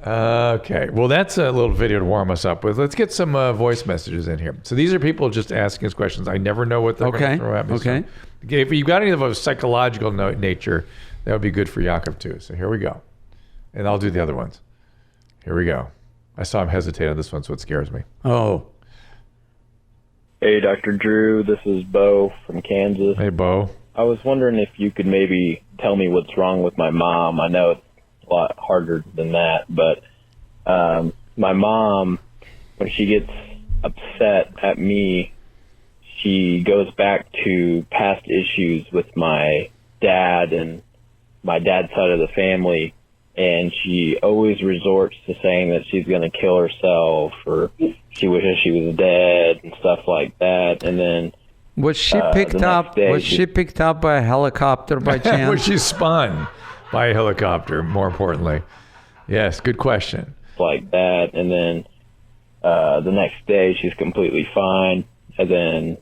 Okay. Well, that's a little video to warm us up with. Let's get some voice messages in here. So these are people just asking us questions. I never know what they're going to throw at me. Okay. So if you've got any of a psychological nature, that would be good for Yakov too. So here we go. And I'll do the other ones. Here we go. I saw him hesitate on this one, so it scares me. Oh. Hey, Dr. Drew, this is Bo from Kansas. Hey, Bo. I was wondering if you could maybe tell me what's wrong with my mom. I know it's a lot harder than that, but my mom, when she gets upset at me, she goes back to past issues with my dad and my dad's side of the family, and she always resorts to saying that she's going to kill herself or she wishes she was dead and stuff like that. And then was she picked up? Was she picked up by a helicopter by chance? Was she spun by a helicopter? More importantly, yes. Good question. Like that, and then the next day she's completely fine, and then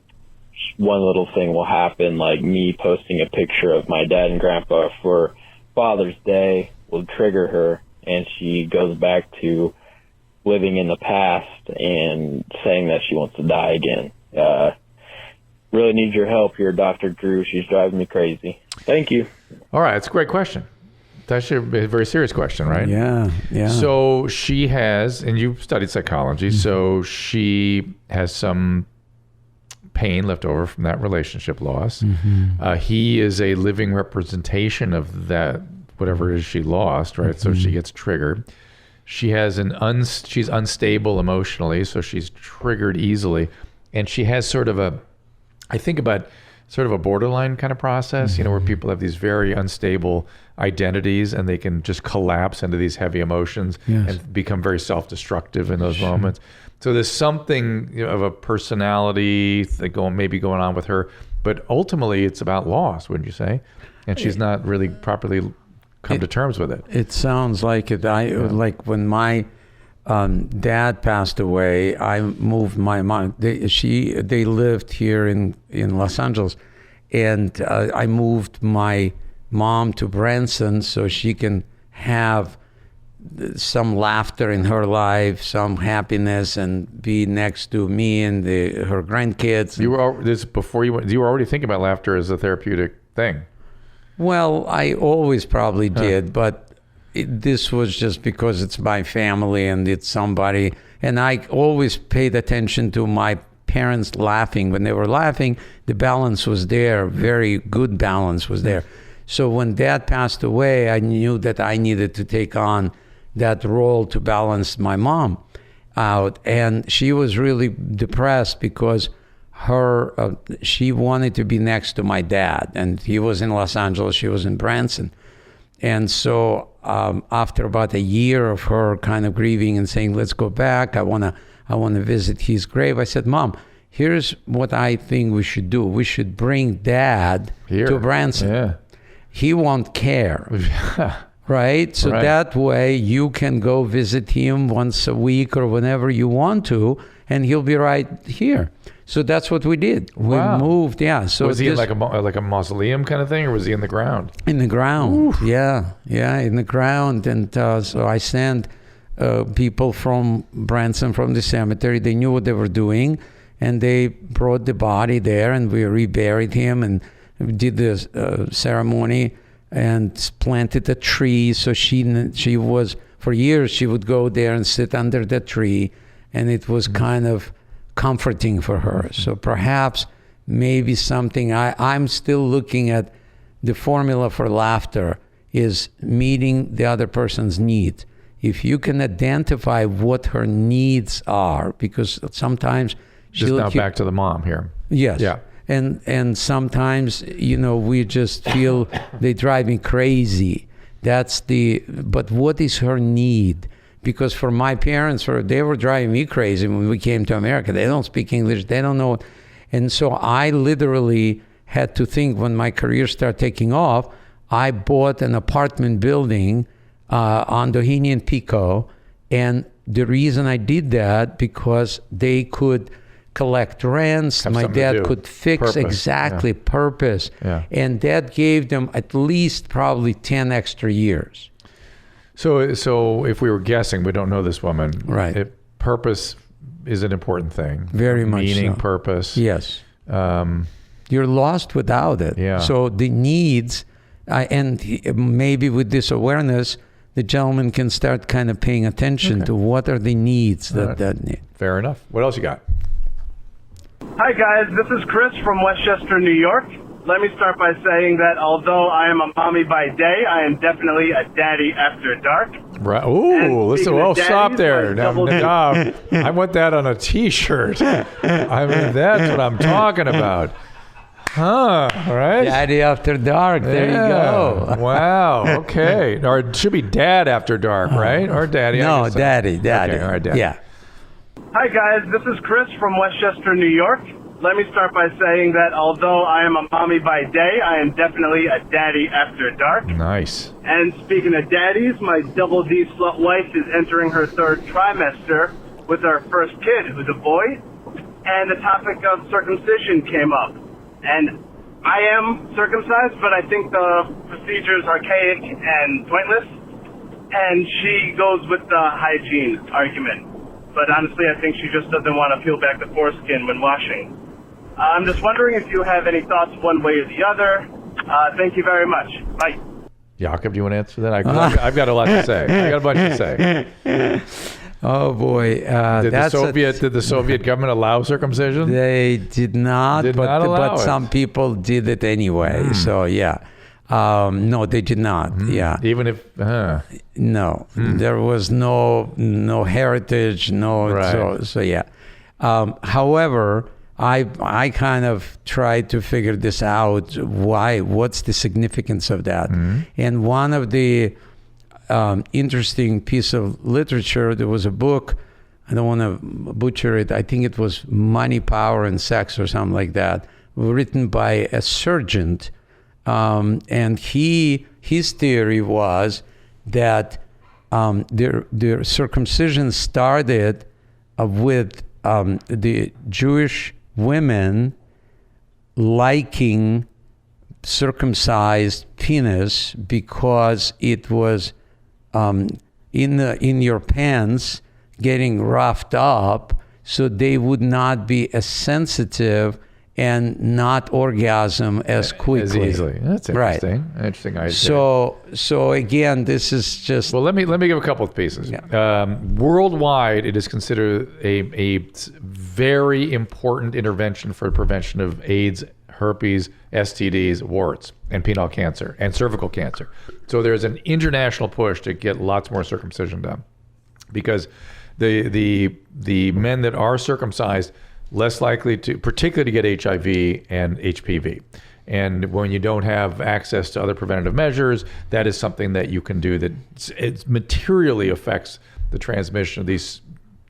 one little thing will happen, like me posting a picture of my dad and grandpa for Father's Day will trigger her, and she goes back to living in the past and saying that she wants to die again. really need your help here, Dr. Drew. She's driving me crazy. Thank you. All right, it's a great question. It's actually a very serious question, right? Yeah, yeah. So she has, and you've studied psychology, so she has some pain left over from that relationship loss. He is a living representation of that, whatever it is she lost, right? So she gets triggered. She has she's unstable emotionally, so she's triggered easily. And she has sort of I think about sort of a borderline kind of process, where people have these very unstable identities and they can just collapse into these heavy emotions and become very self-destructive in those moments. So there's something of a personality that maybe going on with her, but ultimately it's about loss, wouldn't you say? And she's not really properly come to terms with it. It sounds like it. Like when my dad passed away, I moved my mom. They lived here in Los Angeles, and I moved my mom to Branson so she can have some laughter in her life, some happiness, and be next to me and her grandkids. You were already thinking about laughter as a therapeutic thing. Well, I always probably did, but this was just because it's my family and it's somebody. And I always paid attention to my parents laughing. When they were laughing, the balance was there. Very good balance was there. So when Dad passed away, I knew that I needed to take on that role to balance my mom out. And she was really depressed because she wanted to be next to my dad. And he was in Los Angeles, she was in Branson. And so after about a year of her kind of grieving and saying, let's go back, I want to visit his grave, I said, Mom, here's what I think we should do. We should bring Dad to Branson. Yeah. He won't care, right? So that way you can go visit him once a week or whenever you want to, and he'll be right here. So that's what we did. We moved, So was he in like a mausoleum kind of thing, or was he in the ground? In the ground, Oof. Yeah, in the ground. And so I sent people from Branson, from the cemetery. They knew what they were doing, and they brought the body there, and we reburied him and did the ceremony and planted a tree. So she was, for years, she would go there and sit under the tree, and it was kind of comforting for her. So perhaps maybe something, I'm still looking at the formula for laughter is meeting the other person's needs. If you can identify what her needs are, because sometimes back to the mom here. Yes. Yeah. And sometimes, we just feel they drive me crazy. But what is her need? Because for my parents, they were driving me crazy when we came to America. They don't speak English. They don't know. And so I literally had to think, when my career started taking off, I bought an apartment building on Doheny and Pico. And the reason I did that, because they could collect rents. My dad could fix purpose. Yeah. And that gave them at least probably 10 extra years. So if we were guessing, we don't know this woman. Right. Purpose is an important thing. Very much Meaning, so. purpose. Yes. You're lost without it. Yeah. So the needs, and maybe with this awareness, the gentleman can start kind of paying attention to what are the needs that need. Fair enough. What else you got? Hi guys, this is Chris from Westchester, New York. Let me start by saying that although I am a mommy by day, I am definitely a daddy after dark. Right. Ooh, listen. Well, stop there. Now, I want that on a T-shirt. I mean, that's what I'm talking about. Huh? All right. Daddy after dark. There you go. Wow. Okay. Or it should be Dad after dark, right? Or Daddy. No, Daddy. Okay. All right, Daddy. Yeah. Hi guys, this is Chris from Westchester, New York. Let me start by saying that although I am a mommy by day, I am definitely a daddy after dark. Nice. And speaking of daddies, my double D slut wife is entering her third trimester with our first kid, who's a boy. And the topic of circumcision came up. And I am circumcised, but I think the procedure is archaic and pointless. And she goes with the hygiene argument. But honestly, I think she just doesn't want to peel back the foreskin when washing. I'm just wondering if you have any thoughts one way or the other. Thank you very much. Bye. Yakov, do you want to answer that? I've got a lot to say. I got a bunch to say. Oh boy! Did the Soviet government allow circumcision? They did not, but some people did it anyway. So yeah, no, they did not. Yeah, even if no, there was no heritage, no. Right. So yeah. However, I kind of tried to figure this out. What's the significance of that? And one of the interesting piece of literature, there was a book, I don't want to butcher it, I think it was Money, Power, and Sex or something like that, written by a surgeon. And his theory was that the circumcision started with the Jewish women liking circumcised penis because it was in your pants getting roughed up, so they would not be as sensitive and not orgasm as quickly. As easily. That's interesting. Right. Interesting idea. So again, this is just... Well, let me give a couple of pieces. Yeah. Worldwide, it is considered a very important intervention for prevention of AIDS, herpes, STDs, warts, and penile cancer, and cervical cancer. So there's an international push to get lots more circumcision done, because the men that are circumcised less likely to, particularly to get HIV and HPV. And when you don't have access to other preventative measures, that is something that you can do that it materially affects the transmission of these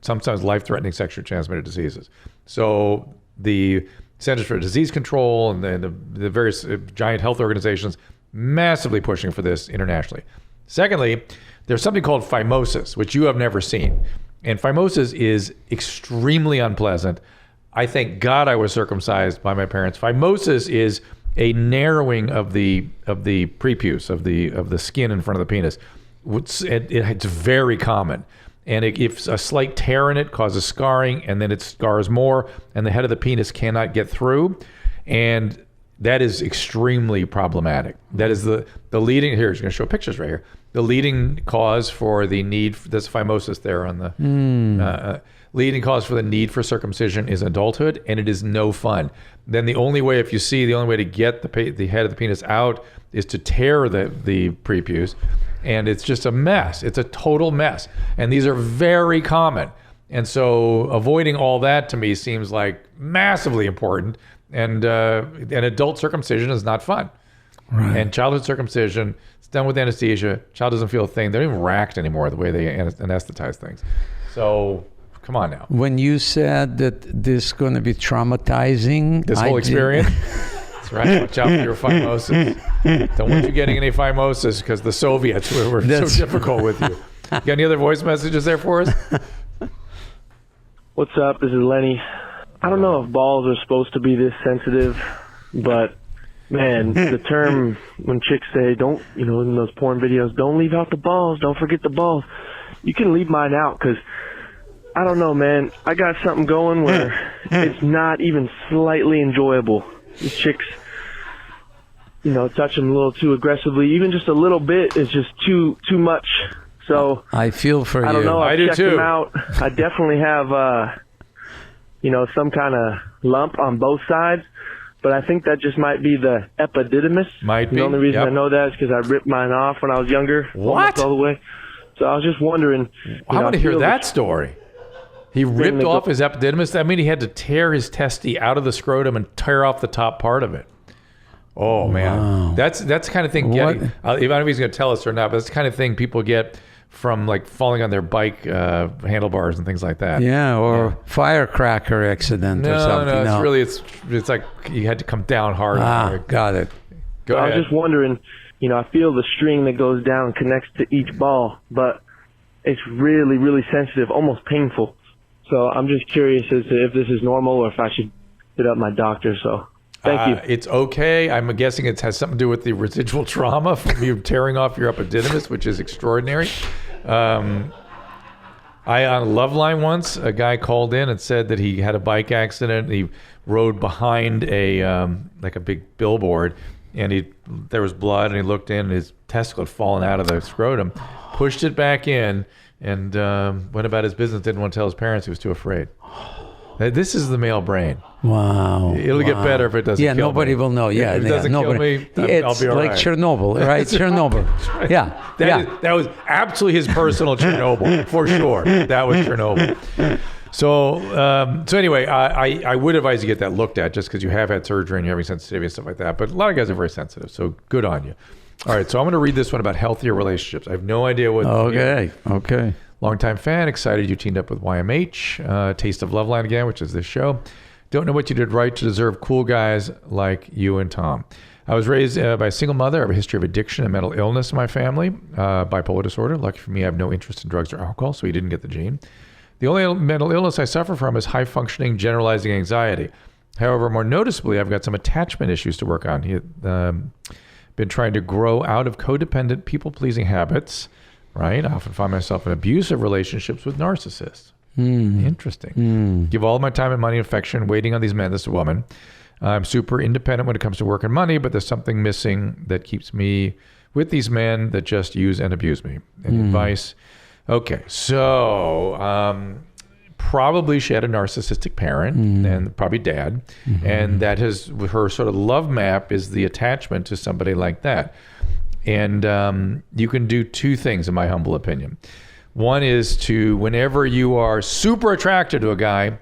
sometimes life-threatening sexually transmitted diseases. So the Centers for Disease Control and the various giant health organizations massively pushing for this internationally. Secondly, there's something called phimosis, which you have never seen. And phimosis is extremely unpleasant. I thank God I was circumcised by my parents. Phimosis is a narrowing of the prepuce, of the skin in front of the penis. It's very common. And if a slight tear in it causes scarring, and then it scars more, and the head of the penis cannot get through. And that is extremely problematic. That is the leading, here, I'm going to show pictures right here. The leading cause for the need, there's phimosis there on the, leading cause for the need for circumcision is adulthood, and it is no fun. Then the only way to get the head of the penis out is to tear the prepuce, and it's just a mess. It's a total mess. And these are very common. And so avoiding all that to me seems like massively important. And adult circumcision is not fun. Right. And childhood circumcision, it's done with anesthesia. Child doesn't feel a thing. They're even racked anymore the way they anesthetize things. So come on now. When you said that this is going to be traumatizing, this whole experience. That's right. Watch out for your phimosis. Don't want you getting any phimosis because the Soviets were so difficult with you. Got any other voice messages there for us? What's up? This is Lenny. I don't know if balls are supposed to be this sensitive, but man, the term when chicks say, don't, in those porn videos, don't leave out the balls, don't forget the balls. You can leave mine out because, I don't know, man. I got something going where it's not even slightly enjoyable. These chicks, touch them a little too aggressively. Even just a little bit is just too much. So I feel for you. I don't know. I do checked too. them out. I definitely have, some kind of lump on both sides. But I think that just might be the epididymis. Might be. The only reason Yep. I know that is because I ripped mine off when I was younger. What? Almost all the way. So I was just wondering. I want to hear feel that story. He ripped off his epididymis. That means he had to tear his testy out of the scrotum and tear off the top part of it. Oh, man. Wow. That's the kind of thing. I don't know if he's going to tell us or not, but that's the kind of thing people get from like falling on their bike handlebars and things like that. Yeah, or firecracker accident or something. No, it's like you had to come down hard. Got it. Go I ahead. was just wondering, I feel the string that goes down connects to each ball, but it's really, really sensitive, almost painful. So I'm just curious as to if this is normal or if I should hit up my doctor. So thank you. It's okay. I'm guessing it has something to do with the residual trauma from you tearing off your epididymis, which is extraordinary. On Loveline once, a guy called in and said that he had a bike accident. He rode behind a like a big billboard, and there was blood, and he looked in, and his testicle had fallen out of the scrotum, pushed it back in, and went about his business. Didn't want to tell his parents. He was too afraid. This is the male brain. Wow. It'll get better if it doesn't kill nobody me. will know. Yeah, If it doesn't kill me, I'll be all right. It's like Chernobyl, right? Chernobyl. Right. Yeah. That was absolutely his personal Chernobyl, for sure. That was Chernobyl. So anyway, I would advise you get that looked at just because you have had surgery and you're having sensitivity and stuff like that. But a lot of guys are very sensitive, so good on you. All right, so I'm going to read this one about healthier relationships. I have no idea what. Okay. Longtime fan, excited you teamed up with YMH. Taste of Loveline again, which is this show. Don't know what you did right to deserve cool guys like you and Tom. I was raised by a single mother. I have a history of addiction and mental illness in my family. Bipolar disorder. Lucky for me, I have no interest in drugs or alcohol, so he didn't get the gene. The only mental illness I suffer from is high-functioning generalizing anxiety. However, more noticeably, I've got some attachment issues to work on. He been trying to grow out of codependent, people-pleasing habits. Right? I often find myself in abusive relationships with narcissists. Interesting. Give all my time and money and affection waiting on these men. This is a woman. I'm super independent when it comes to work and money, but there's something missing that keeps me with these men that just use and abuse me. Any advice? Okay. So probably she had a narcissistic parent and probably dad. And that has her sort of love map is the attachment to somebody like that. And you can do two things, in my humble opinion. One is to, whenever you are super attracted to a guy,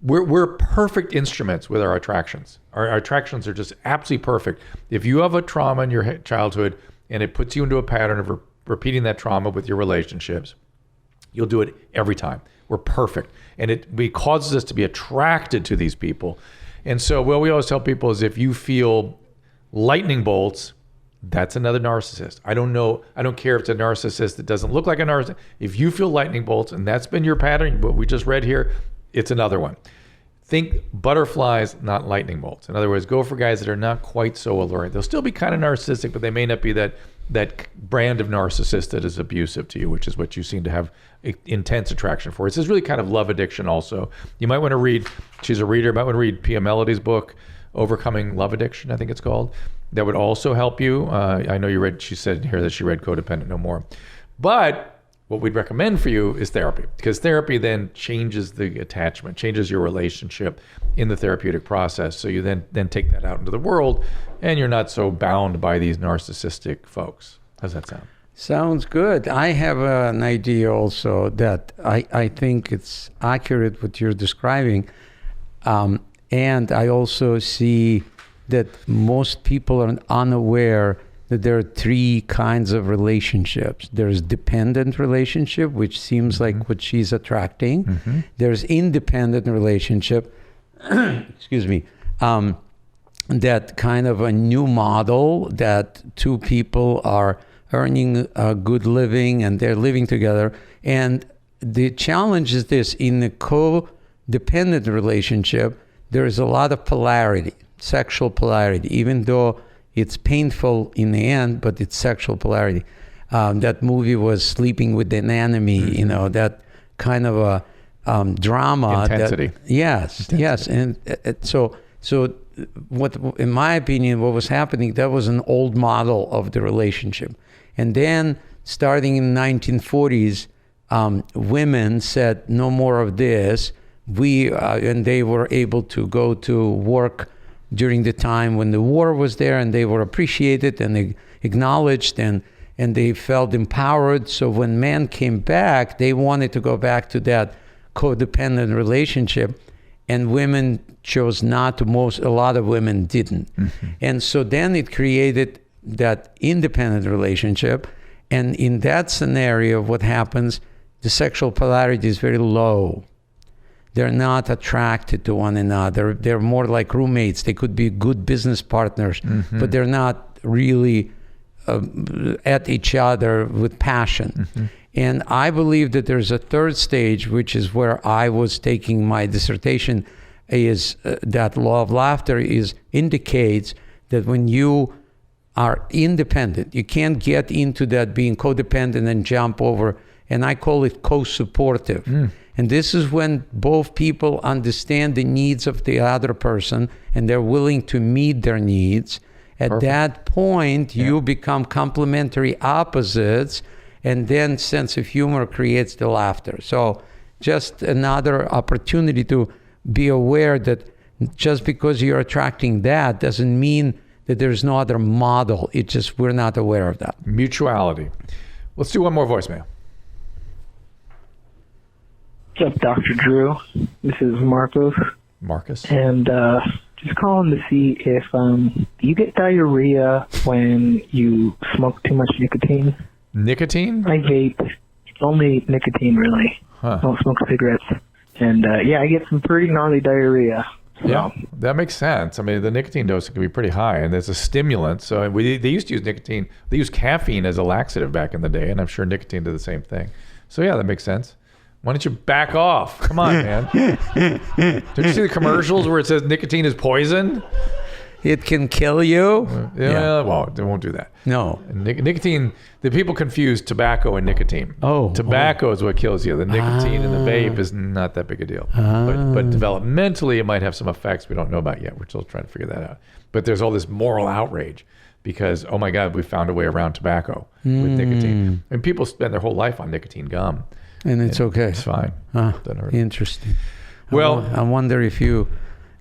we're perfect instruments with our attractions. Our attractions are just absolutely perfect. If you have a trauma in your childhood and it puts you into a pattern of repeating that trauma with your relationships, you'll do it every time. We're perfect. And it causes us to be attracted to these people. And so what we always tell people is if you feel lightning bolts, that's another narcissist. I don't care if it's a narcissist that doesn't look like a narcissist. If you feel lightning bolts and that's been your pattern, what we just read here, it's another one. Think butterflies, not lightning bolts. In other words, go for guys that are not quite so alluring. They'll still be kind of narcissistic, but they may not be that brand of narcissist that is abusive to you, which is what you seem to have intense attraction for. It's this really kind of love addiction also. You might want to read, she's a reader, might want to read Pia Melody's book, Overcoming Love Addiction, I think it's called. That would also help you. I know you read, she said here that she read Codependent No More. But what we'd recommend for you is therapy, because therapy then changes the attachment, changes your relationship in the therapeutic process. So you then take that out into the world and you're not so bound by these narcissistic folks. How's that sound? Sounds good. I have an idea also that I think it's accurate what you're describing. And I also see that most people are unaware that there are three kinds of relationships. There's dependent relationship, which seems like what she's attracting. There's independent relationship, excuse me, that kind of a new model that two people are earning a good living and they're living together. And the challenge is this: in a codependent relationship, there is a lot of polarity, sexual polarity, even though it's painful in the end, but it's sexual polarity. That movie was Sleeping with an Enemy, you know, that kind of a drama. Intensity. Yes. And so what, in my opinion, what was happening, that was an old model of the relationship. And then starting in the 1940s, women said, no more of this. And they were able to go to work during the time when the war was there, and they were appreciated and acknowledged, and they felt empowered. So when men came back, they wanted to go back to that codependent relationship, and women chose not to. A lot of women didn't. And so then it created that independent relationship. And in that scenario, what happens, the sexual polarity is very low. They're not attracted to one another. They're more like roommates. They could be good business partners, but they're not really at each other with passion. And I believe that there's a third stage, which is where I was taking my dissertation, is that law of laughter indicates that when you are independent, you can't get into that being codependent and jump over and I call it co-supportive. And this is when both people understand the needs of the other person and they're willing to meet their needs. At that point, you become complementary opposites, and then sense of humor creates the laughter. So just another opportunity to be aware that just because you're attracting that doesn't mean that there's no other model. It's just we're not aware of that. Mutuality. Let's do one more voicemail. What's up, Dr. Drew? This is Marcos. Marcus. And just calling to see if you get diarrhea when you smoke too much nicotine. Nicotine? I vape. Only nicotine, really. Huh. I don't smoke cigarettes. And yeah, I get some pretty gnarly diarrhea. So. Yeah, that makes sense. I mean, the nicotine dose can be pretty high, and there's a stimulant. So they used to use nicotine. They used caffeine as a laxative back in the day, and I'm sure nicotine did the same thing. So yeah, that makes sense. Why don't you back off? Come on, man. Don't you see the commercials where it says nicotine is poison? It can kill you. Yeah. Well, they won't do that. No. Nicotine, the people confuse tobacco and nicotine. Tobacco is what kills you. The nicotine in the vape is not that big a deal. But developmentally, it might have some effects we don't know about yet. We're still trying to figure that out. But there's all this moral outrage because, oh my God, we found a way around tobacco with nicotine. And people spend their whole life on nicotine gum. And it's okay. It's fine. Doesn't hurt. Interesting. Well, I wonder if you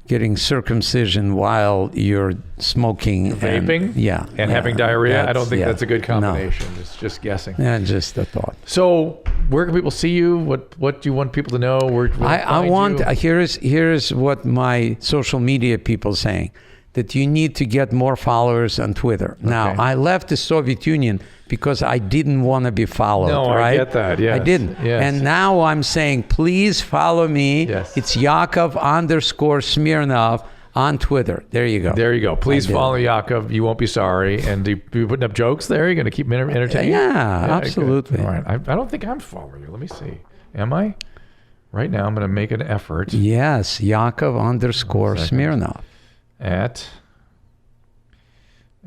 getting circumcision while you're smoking, vaping, and having diarrhea. I don't think that's a good combination. No. It's just guessing. Yeah, just a thought. So, where can people see you? What do you want people to know? I want. Here's what my social media people saying. That you need to get more followers on Twitter. Okay. Now, I left the Soviet Union because I didn't want to be followed. No, right? I get that. Yes. I didn't. Yes. And now I'm saying, please follow me. Yes. It's Yakov_Smirnoff on Twitter. There you go. There you go. Please follow Yakov. You won't be sorry. And you putting up jokes there? You're going to keep me entertained? Yeah, absolutely. Good. All right. I don't think I'm following you. Let me see. Am I? Right now, I'm going to make an effort. Yes, Yakov_Smirnoff. At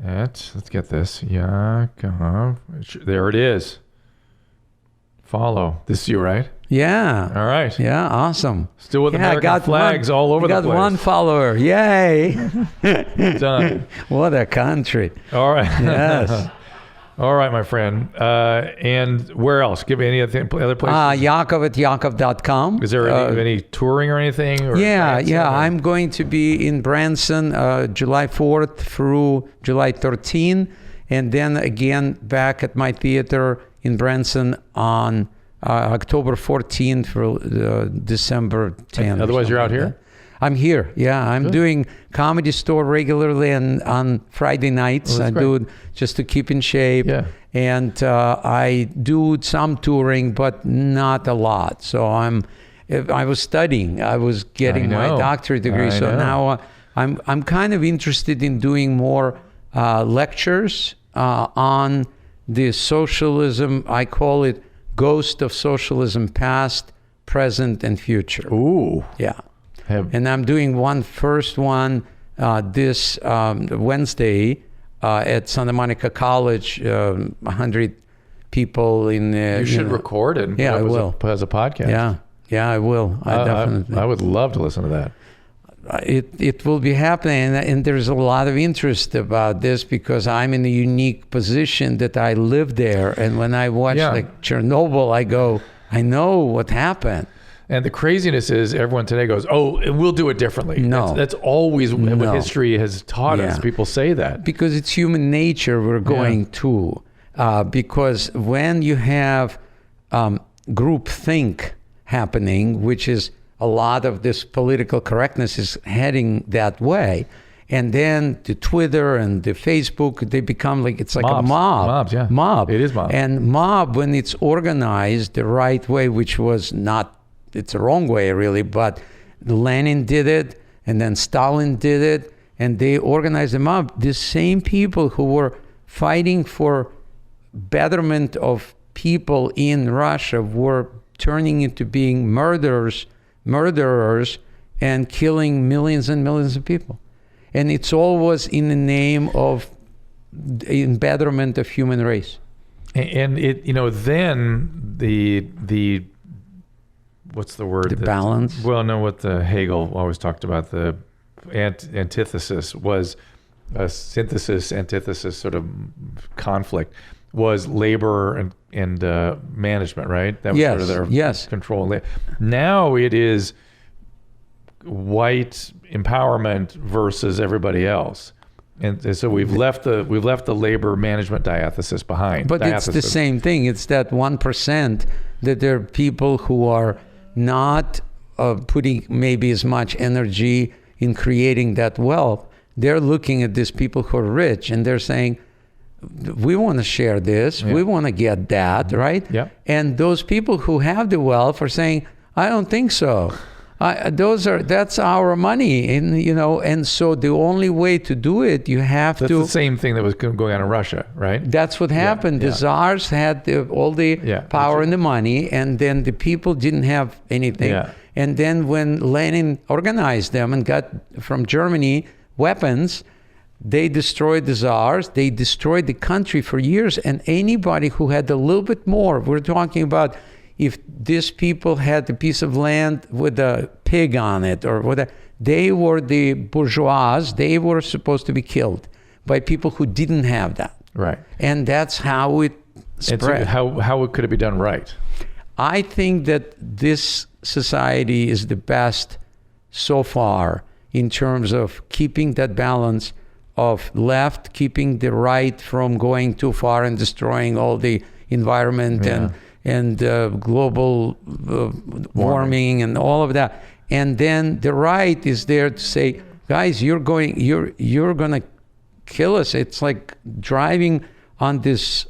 let's get this. Yakov. There it is. Follow. This is you, right? Yeah. All right. Yeah, awesome. Still with American flags all over the place. Got one follower. Yay. Done. What a country. All right. Yes. All right, my friend. And where else? Give me any other places? Yakov@yakov.com. Is there any touring or anything? Or I'm going to be in Branson July 4th through July 13th. And then again back at my theater in Branson on October 14th for December 10th. Otherwise, you're out here? I'm here. Yeah, I'm doing Comedy Store regularly, and on Friday nights I do it just to keep in shape. Yeah. And I do some touring, but not a lot. So I was studying. I was getting my doctorate degree. So now I'm kind of interested in doing more lectures on the socialism. I call it Ghost of Socialism, Past, Present, and Future. Ooh. Yeah. And I'm doing first one this Wednesday at Santa Monica College. 100 people in. You should record it. And I will as a podcast. Yeah, I will. I definitely. I would love to listen to that. It will be happening, and there's a lot of interest about this because I'm in a unique position that I live there, and when I watch like Chernobyl, I go, I know what happened. And the craziness is everyone today goes, oh, we'll do it differently. No. That's always what history has taught us. People say that. Because it's human nature we're going to. Because when you have groupthink happening, which is a lot of this political correctness is heading that way, and then the Twitter and the Facebook, they become it's like mobs. A mob. Mobs, yeah. Mob. It is mob. And mob, when it's organized the right way, which was not, it's the wrong way really, but Lenin did it, and then Stalin did it, and they organized the mob. The same people who were fighting for betterment of people in Russia were turning into being murderers, and killing millions and millions of people. And it's always in the name of betterment of human race. And it, then the what's the word? The balance? Well, no, what the Hegel always talked about, the antithesis was a synthesis, antithesis sort of conflict, was labor and management, right? That was Yes, sort of their yes. control. Now it is white empowerment versus everybody else. And so we've left the labor management diathesis behind. But it's the same thing. It's that 1% that there are people who are not putting maybe as much energy in creating that wealth. They're looking at these people who are rich and they're saying, we want to share this. Yeah. We want to get that, right? Yeah. And those people who have the wealth are saying, I don't think so. That's our money, and so the only way to do it, you have That's to. the same thing that was going on in Russia, right? That's what happened. Yeah. The czars had all the power and the money, and then the people didn't have anything. Yeah. And then when Lenin organized them and got from Germany weapons, they destroyed the czars. They destroyed the country for years. And anybody who had a little bit more, we're talking about. If these people had a piece of land with a pig on it or whatever, they were the bourgeois. They were supposed to be killed by people who didn't have that. Right. And that's how it spread. So how could it be done right? I think that this society is the best so far in terms of keeping that balance of left, keeping the right from going too far and destroying all the environment and global warming and all of that. And then the right is there to say, guys, you're going to kill us. It's like driving on this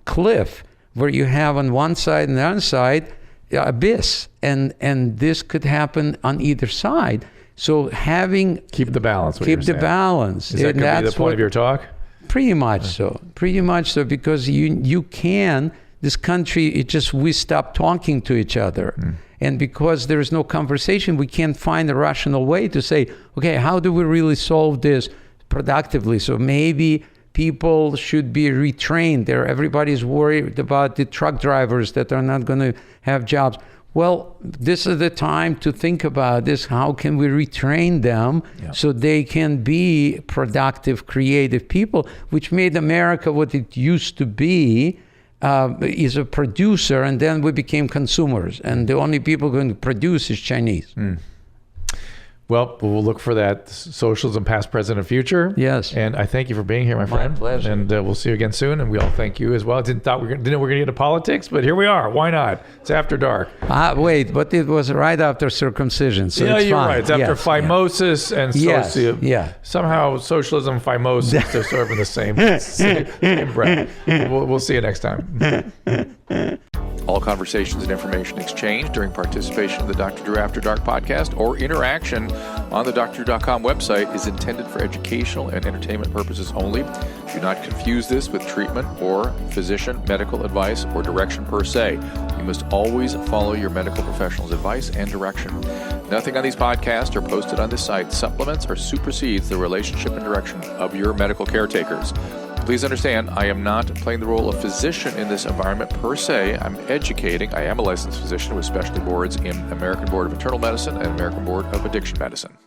cliff where you have on one side and the other side abyss, and this could happen on either side. So keep the balance. Keep the balance. Is that going to be the point of your talk? Pretty much so. Pretty much so, because you can. This country, we stop talking to each other. And because there is no conversation, we can't find a rational way to say, okay, how do we really solve this productively? So maybe people should be retrained. Everybody's worried about the truck drivers that are not going to have jobs. Well, this is the time to think about this. How can we retrain them so they can be productive, creative people, which made America what it used to be, is a producer, and then we became consumers, and the only people going to produce is Chinese. Well, we'll look for that socialism, past, present, and future. Yes. And I thank you for being here, my friend. My pleasure. And we'll see you again soon. And we all thank you as well. Didn't know we were going to get into politics, but here we are. Why not? It's after dark. Wait, but it was right after circumcision, so it's you're fine. right. It's after phimosis and socialism. Yeah. Somehow socialism, phimosis, they're sort of in the same breath. We'll see you next time. All conversations and information exchanged during participation of the Dr. Drew After Dark podcast or interaction on the drdrew.com website is intended for educational and entertainment purposes only. Do not confuse this with treatment or physician medical advice or direction per se. You must always follow your medical professional's advice and direction. Nothing on these podcasts or posted on this site supplements or supersedes the relationship and direction of your medical caretakers. Please understand, I am not playing the role of physician in this environment per se. I'm educating. I am a licensed physician with specialty boards in American Board of Internal Medicine and American Board of Addiction Medicine.